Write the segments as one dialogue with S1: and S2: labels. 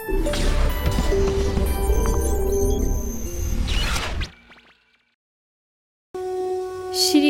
S1: श्री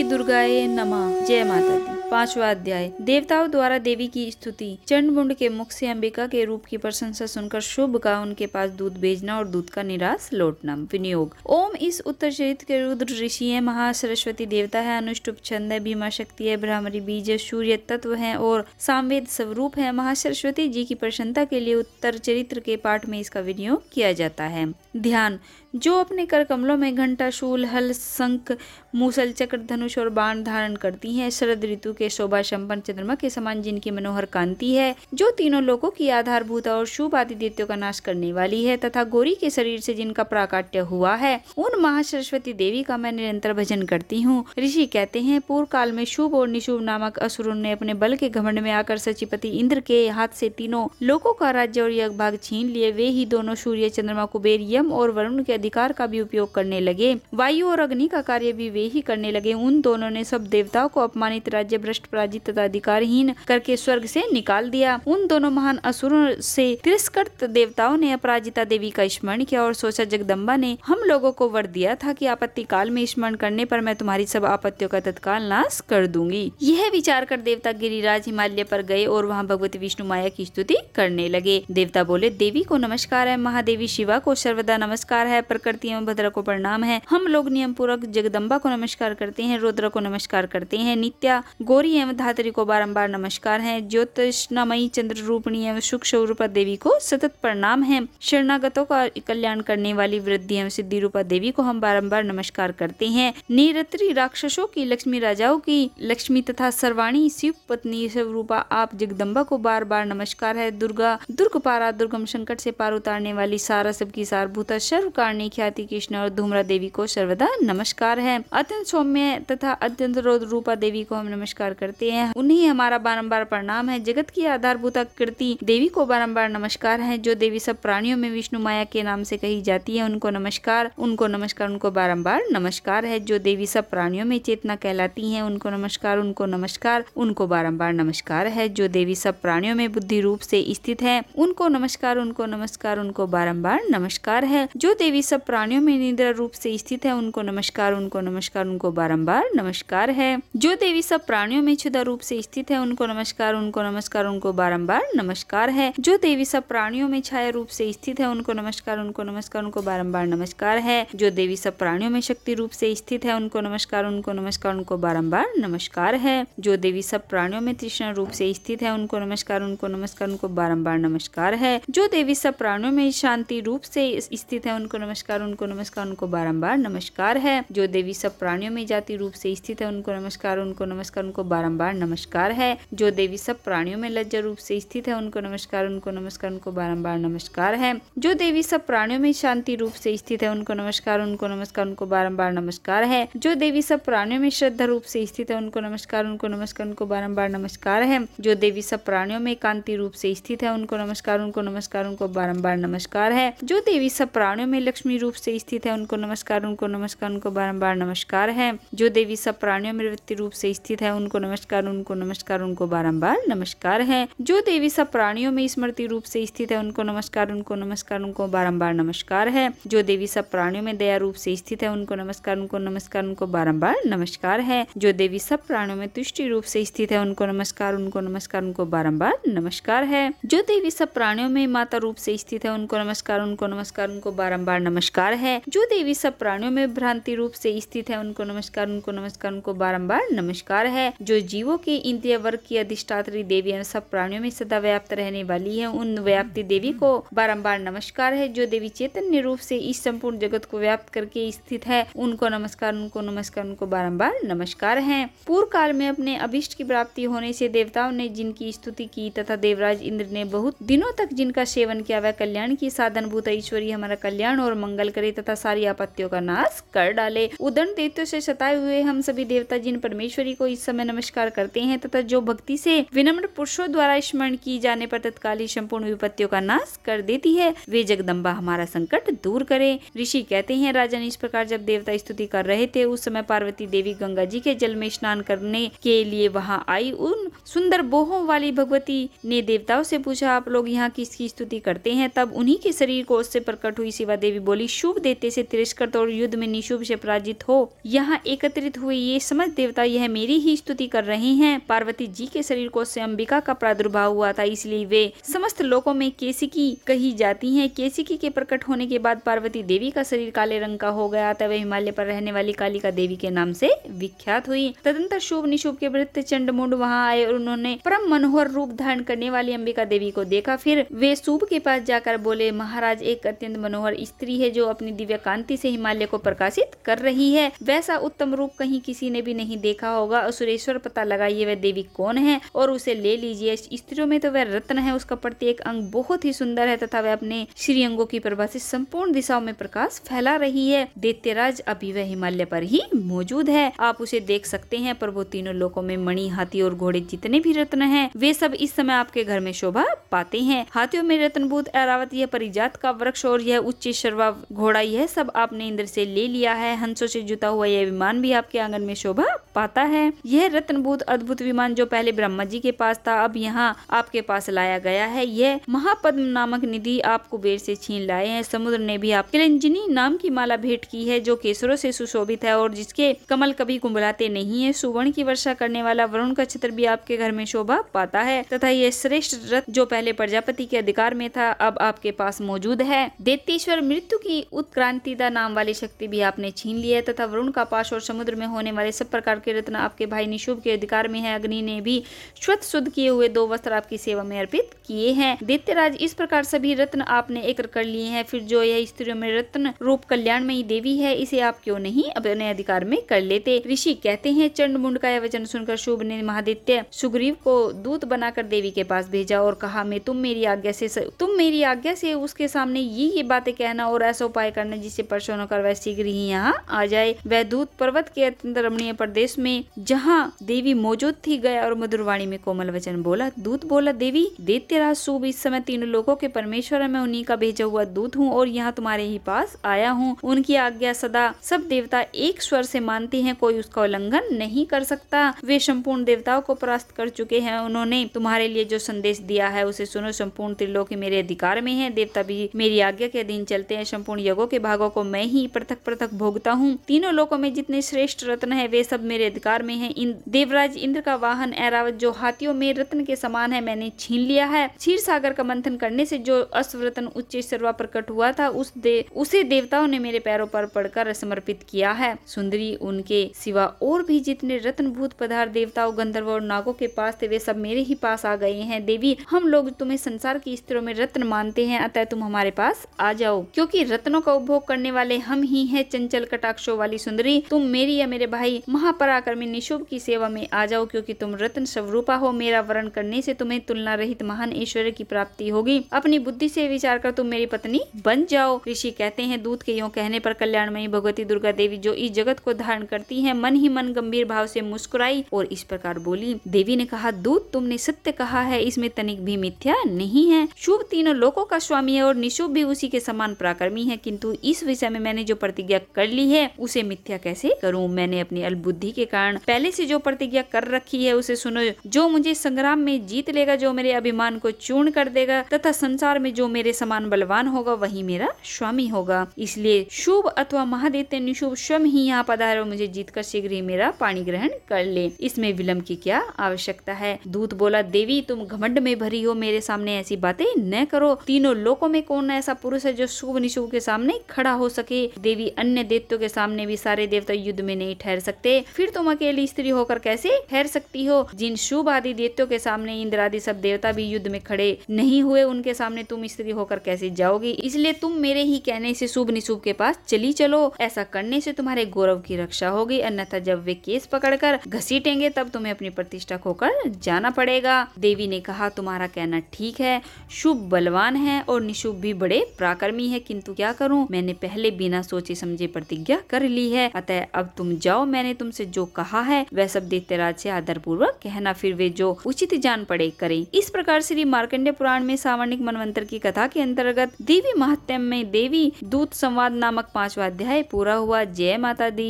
S1: दुर्गाए नमः। जय माता दी। 5वां अध्याय। देवताओं द्वारा देवी की स्तुति। चंडमुंड के मुख से अंबिका के रूप की प्रशंसा सुनकर शुभ का उनके पास दूध भेजना और दूध का निराश लौटना। विनियोग। ओम इस उत्तर चरित्र के रुद्र ऋषि है, महासरस्वती देवता है, अनुष्टुप छंद है, भीमा शक्ति है, ब्राह्मणी बीज, सूर्य तत्व है और सामवेद स्वरूप है। महासरस्वती जी की प्रसन्नता के लिए उत्तर चरित्र के पाठ में इसका विनियोग किया जाता है। ध्यान। जो अपने कर कमलों में घंटा, शूल, हल, शंख, मूसल, चक्र, धनुष और बाण धारण करती हैं, शरद ऋतु के शोभा संपन्न चंद्रमा के समान जिनकी मनोहर कांति है, जो तीनों लोकों की आधारभूत और शुभ आदित्यों का नाश करने वाली है तथा गौरी के शरीर से जिनका प्राकाट्य हुआ है, उन महासरस्वती देवी का मैं निरंतर भजन करती हूँ। ऋषि कहते हैं, पूर्व काल में शुभ और निशुभ नामक असुरों ने अपने बल के घमंड में आकर सचिपति इंद्र के हाथ से तीनों लोकों का राज्य और यज्ञ भाग छीन लिए। वे ही दोनों सूर्य, चंद्रमा, कुबेर, यम और वरुण के अधिकार का भी उपयोग करने लगे। वायु और अग्नि का कार्य भी वे ही करने लगे। उन दोनों ने सब देवताओं को अपमानित, राज्य भ्रष्ट, पराजित तथा अधिकारहीन करके स्वर्ग से निकाल दिया। उन दोनों महान असुरों से तिरस्कृत देवताओं ने अपराजिता देवी का स्मरण किया और सोचा, जगदम्बा ने हम लोगों को वर दिया था कि आपत्ति काल में स्मरण करने पर मैं तुम्हारी सब आपत्तियों का तत्काल नाश कर दूंगी। यह विचार कर देवता गिरिराज हिमालय पर गए और वहाँ भगवती विष्णु माया की स्तुति करने लगे। देवता बोले, देवी को नमस्कार है, महादेवी शिवा को सर्वदा नमस्कार है, प्रकृति एवं भद्र को प्रणाम है। हम लोग नियम पूर्वक जगदम्बा को नमस्कार करते हैं, रुद्र को नमस्कार करते हैं, नित्या, गौरी एवं धात्री को बारंबार नमस्कार है, ज्योतिष्णमयी, चंद्र रूपिणी एवं सुख स्वरूपा देवी को सतत प्रणाम है, शरणागतों का कल्याण करने वाली वृद्धि एवं सिद्धि रूपा देवी को हम बारंबार नमस्कार करते हैं, निरत्री राक्षसों की लक्ष्मी, राजाओं की लक्ष्मी तथा सर्वाणी शिव पत्नी स्वरूपा आप जगदम्बा को बार बार नमस्कार है, दुर्गा, दुर्गपारा, दुर्गम संकट से पार उतारने वाली, सारा सबकी सारभूता, सर्व कारणी, ख्याति कृष्ण और धूम्रा देवी को सर्वदा नमस्कार है, अत्यंत सौम्य तथा अत्यंत रौद्र रूपा देवी को हम नमस्कार करते हैं, उन्हें हमारा बारंबार प्रणाम है, जगत की आधारभूता कृति देवी को बारंबार नमस्कार है, जो देवी सब प्राणियों में विष्णु माया के नाम से कही जाती है, उनको नमस्कार, उनको नमस्कार, उनको बारंबार नमस्कार है, जो देवी सब प्राणियों में चेतना कहलाती है, उनको नमस्कार, उनको नमस्कार, उनको बारंबार नमस्कार है, जो देवी सब प्राणियों में बुद्धि रूप से स्थित है, उनको नमस्कार, उनको नमस्कार, उनको बारंबार नमस्कार है, जो देवी सब प्राणियों में निद्रा रूप से स्थित है, उनको नमस्कार, उनको नमस्कार, उनको बारंबार नमस्कार है, जो देवी सब प्राणियों में क्षुधा रूप से स्थित है, उनको नमस्कार, उनको नमस्कार, उनको बारंबार नमस्कार है, जो देवी सब प्राणियों में छाया रूप से स्थित है, उनको नमस्कार, उनको नमस्कार, उनको बारंबार नमस्कार है, जो देवी सब प्राणियों में शक्ति रूप से स्थित है, उनको नमस्कार, उनको नमस्कार, उनको बारंबार नमस्कार है, जो देवी सब प्राणियों में तृष्णा रूप से स्थित है, उनको नमस्कार, उनको नमस्कार, उनको बारंबार नमस्कार है, जो देवी सब प्राणियों में शांति रूप से स्थित है, उनको नमस्कार, उनको नमस्कार, उनको बारंबार नमस्कार है, जो देवी सब प्राणियों में जाति रूप से स्थित है, उनको नमस्कार, उनको नमस्कार, उनको बारंबार नमस्कार है, जो देवी सब प्राणियों में लज्जा रूप से स्थित है, उनको नमस्कार, उनको नमस्कार, उनको बारंबार नमस्कार है, जो देवी सब प्राणियों में शांति रूप से स्थित है, उनको नमस्कार, उनको नमस्कार, उनको बारंबार नमस्कार है, जो देवी सब प्राणियों में श्रद्धा रूप से स्थित है, उनको नमस्कार, उनको नमस्कार, उनको बारंबार नमस्कार है, जो देवी सब प्राणियों में कांति रूप से स्थित है, उनको नमस्कार, उनको नमस्कार, उनको बारंबार नमस्कार है, जो देवी सब प्राणियों में लक्ष्मी रूप से स्थित है, उनको नमस्कार, उनको नमस्कार, उनको बारंबार नमस्कार है, जो देवी सब प्राणियों में वृत्ति रूप से स्थित है, उनको नमस्कार, उनको नमस्कार, उनको बारंबार नमस्कार है, जो देवी सब प्राणियों में स्मृति रूप से स्थित है, उनको नमस्कार, उनको नमस्कार, उनको बारंबार नमस्कार है, जो देवी सब प्राणियों में दया रूप से स्थित है, उनको नमस्कार, उनको नमस्कार, उनको बारंबार नमस्कार है, जो देवी सब प्राणियों में तुष्टि रूप से स्थित है, उनको नमस्कार, उनको नमस्कार, उनको बारंबार नमस्कार है, जो देवी सब प्राणियों में माता रूप से स्थित है, उनको नमस्कार, उनको नमस्कार, उनको बारंबार नमस्कार है, जो देवी सब प्राणियों में भ्रांति रूप से स्थित है, उनको नमस्कार, उनको नमस्कार, उनको बारंबार नमस्कार है, जो जीवों के इंद्रिय वर्ग की अधिष्ठात्री देवी है, सब प्राणियों में सदा व्याप्त रहने वाली है, उन व्याप्ति देवी को बारंबार नमस्कार है, जो देवी चैतन्य रूप से इस संपूर्ण जगत को व्याप्त करके स्थित है, उनको नमस्कार, उनको नमस्कार, उनको बारंबार नमस्कार है। पूर्व काल में अपने अभिष्ट की प्राप्ति होने से देवताओं ने जिनकी स्तुति की तथा देवराज इंद्र ने बहुत दिनों तक जिनका सेवन किया, वह कल्याण की साधन भूत ईश्वरी हमारा कल्याण और मंगल करे तथा सारी आपत्तियों का नाश कर डाले। उदंड दैत्यों से सताए हुए हुए हम सभी देवता जिन परमेश्वरी को इस समय नमस्कार करते हैं तथा जो भक्ति से विनम्र पुरुषों द्वारा स्मरण की जाने पर तत्काल ही संपूर्ण विपत्तियों का नाश कर देती है, वे जगदम्बा हमारा संकट दूर करे। ऋषि कहते हैं राजन, इस प्रकार जब देवता स्तुति कर रहे थे उस समय पार्वती देवी गंगा जी के जल में स्नान करने के लिए वहां आई। उन सुंदर बोहों वाली भगवती ने देवताओं से पूछा, आप लोग यहाँ किसकी स्तुति करते हैं? तब उन्हीं के शरीर को उससे प्रकट हुई शिवा देवी बोली, शुभ देते से तिरस्कृत और युद्ध में निशुभ से पराजित हो यहाँ एकत्रित हुए ये समस्त देवता यह मेरी ही स्तुति कर रहे हैं। पार्वती जी के शरीर को से अंबिका का प्रादुर्भाव हुआ था, इसलिए वे समस्त लोकों में केसिकी कही जाती हैं। केसिकी के प्रकट होने के बाद पार्वती देवी का शरीर काले रंग का हो गया, तब हिमालय पर रहने वाली कालिका देवी के नाम से विख्यात हुई। तदंतर शुभ निशुभ के वृत्त चंडमुंड वहां आए और उन्होंने परम मनोहर रूप धारण करने वाली अंबिका देवी को देखा। फिर वे शुभ के पास जाकर बोले, महाराज एक अत्यंत मनोहर स्त्री है जो अपनी दिव्य कांति से हिमालय को प्रकाशित कर रही है, वैसा उत्तम रूप कहीं किसी ने भी नहीं देखा होगा। असुरेश्वर पता लगाइए वह देवी कौन है और उसे ले लीजिए। स्त्रियों में तो वह रत्न है, उसका प्रत्येक अंग बहुत ही सुंदर है तथा वह अपने श्री अंगों की प्रभा से संपूर्ण दिशाओं में प्रकाश फैला रही है। दैत्यराज अभी वह हिमालय पर ही मौजूद है, आप उसे देख सकते हैं। प्रभु तीनों लोकों में मणि, हाथी और घोड़े जितने भी रत्न हैं वे सब इस समय आपके घर में शोभा पाते हैं। हाथियों में रत्नभूत ऐरावत यह परिजात का वृक्ष और यह उच्च शर्वा घोड़ा यह सब आपने इंद्र से ले लिया है। हंसों से जुता हुआ यह विमान भी आपके आंगन में शोभा पाता है। यह रत्नभूत अद्भुत विमान जो पहले ब्रह्मा जी के पास था अब यहाँ आपके पास लाया गया है। यह महापद्म नामक निधि आप कुबेर से छीन लाए हैं। समुद्र ने भी आप किलंजनी नाम की माला भेंट की है जो केसरों से सुशोभित है और जिसके कमल कभी कुंभलाते नहीं है। सुवर्ण की वर्षा करने वाला वरुण का छत्र भी आपके घर में शोभा पाता है तथा यह श्रेष्ठ रथ जो पहले प्रजापति के अधिकार में था अब आपके पास मौजूद है। दैत्येश्वर मृत्यु की उत्क्रांतिदा नाम वाली शक्ति भी आपने छीन ली है तथा वरुण का पाश और समुद्र में होने वाले सब प्रकार के रत्न आपके भाई निशुभ के अधिकार में है। अग्नि ने भी श्वेत शुद्ध किए हुए 2 वस्त्र आपकी सेवा में अर्पित किए हैं। दैत्यराज इस प्रकार सभी रत्न आपने एक कर लिए हैं। फिर जो यह स्त्रियों में रत्न रूप कल्याणमयी देवी है इसे आप क्यों नहीं अपने अधिकार में कर लेते? ऋषि कहते हैं चंडमुंड का यह वचन सुनकर शुभ ने महादित्य सुग्रीव को दूत बनाकर देवी के पास भेजा और कहा, मैं तुम मेरी आज्ञा से उसके सामने ये बातें कहना और ऐसा उपाय करना जिससे प्रसन्न होकर वह शीघ्र ही यहाँ आ जाए। वह दूत पर्वत के अत्यंत रमणीय प्रदेश में जहाँ देवी मौजूद थी गया और मधुरवाणी में कोमल वचन बोला। दूत बोला, देवी दैत्यराज शुभ इस समय तीनों लोगों के परमेश्वर मैं उन्हीं का भेजा हुआ दूत हूँ और यहाँ तुम्हारे ही पास आया हूँ। उनकी आज्ञा सदा सब देवता एक स्वर से मानते हैं, कोई उसका उल्लंघन नहीं कर सकता। वे संपूर्ण देवताओं को परास्त कर चुके हैं। उन्होंने तुम्हारे लिए जो संदेश दिया है उसे सुनो। संपूर्ण त्रिलोकी मेरे अधिकार में है, देवता भी मेरी आज्ञा के अधीन चलते हैं। संपूर्ण यज्ञों के भागों को मैं ही पृथक पृथक भोगता हूँ। तीनों लोकों में जितने श्रेष्ठ रत्न है वे सब मेरे अधिकार में है। देवराज इंद्र का वाहन ऐरावत जो हाथियों में रत्न के समान है मैंने छीन लिया है। क्षीर सागर का मंथन करने से जो अश्वरत्न उच्च सर्वा प्रकट हुआ था उसे देवताओं ने मेरे पैरों पर पड़कर समर्पित किया है। सुंदरी उनके सिवा और भी जितने रत्नभूत पदार्थ देवताओं गंधर्व और नागों के पास थे वे सब मेरे ही पास आ गए हैं। देवी हम लोग तुम्हें संसार की स्त्रियों में रत्न मानते हैं, अतः तुम हमारे पास आ जाओ क्योंकि रत्नों का उपभोग करने वाले हम ही हैं। चंचल कटाक्षों वाली सुंदरी तुम मेरी या मेरे भाई महापराक्रमी निशुभ की सेवा में आ जाओ क्योंकि तुम रत्न स्वरूपा हो। मेरा वरण करने से तुम्हें तुलना रहित महान ऐश्वर्य की प्राप्ति होगी। अपनी बुद्धि से विचार कर तुम मेरी पत्नी बन जाओ। ऋषि कहते हैं दूत के यूं कहने पर कल्याणमयी भगवती दुर्गा देवी जो इस जगत को धारण करती है मन ही मन गंभीर भाव से मुस्कुराई और इस प्रकार बोली। देवी ने कहा, दूत तुमने सत्य कहा है, इसमें तनिक भी मिथ्या नहीं है। शुभ तीनों लोकों का स्वामी है और निशुभ भी उसी के समान पराक्रमी है, किंतु इस विषय में मैंने जो प्रतिज्ञा कर ली है उसे मिथ्या कैसे करूं? मैंने अपनी अल्पबुद्धि के कारण पहले से जो प्रतिज्ञा कर रखी है उसे सुनो। जो मुझे संग्राम में जीत लेगा, जो मेरे अभिमान को चूर्ण कर देगा तथा संसार में जो मेरे समान बलवान होगा वही मेरा स्वामी होगा। इसलिए शुभ अथवा महादैत्य निशुभ स्वयं ही यहाँ पधारे और मुझे जीतकर शीघ्र ही मेरा पाणी ग्रहण कर ले। इसमें विलंब की क्या आवश्यकता है? दूत बोला, देवी तुम घमंड में भरी हो, मेरे सामने ऐसी बातें न करो। तीनों लोकों में कौन ऐसा पुरुष है जो शुभ निशुभ के सामने खड़ा हो सके? देवी अन्य दैत्यों के सामने भी सारे देवता युद्ध में नहीं ठहर सकते। फिर फिर तुम अकेली स्त्री होकर कैसे ठहर सकती हो? जिन शुभ आदि दैत्यों के सामने इंद्र आदि सब देवता भी युद्ध में खड़े नहीं हुए, उनके सामने तुम स्त्री होकर कैसे जाओगी? इसलिए तुम मेरे ही कहने से शुभ निशुभ के पास चली चलो। ऐसा करने से तुम्हारे गौरव की रक्षा होगी, अन्यथा जब वे केस पकड़कर घसीटेंगे तब तुम्हें अपनी प्रतिष्ठा खोकर जाना पड़ेगा। देवी ने कहा, तुम्हारा कहना ठीक है। शुभ बलवान है और निशुभ भी बड़े पराक्रमी है, किंतु क्या करूं, मैंने पहले बिना सोचे समझे प्रतिज्ञा कर ली है। अतः अब तुम जाओ, मैंने तुमसे जो कहा है वह सब दैत्यराज से आदर पूर्वक कहना, फिर वे जो उचित जान पड़े करें। इस प्रकार श्री मार्कंडेय पुराण में सावर्णिक मनवंतर की कथा के अंतर्गत देवी महात्म्य में देवी दूत संवाद नामक 5वां अध्याय पूरा हुआ। जय माता दी।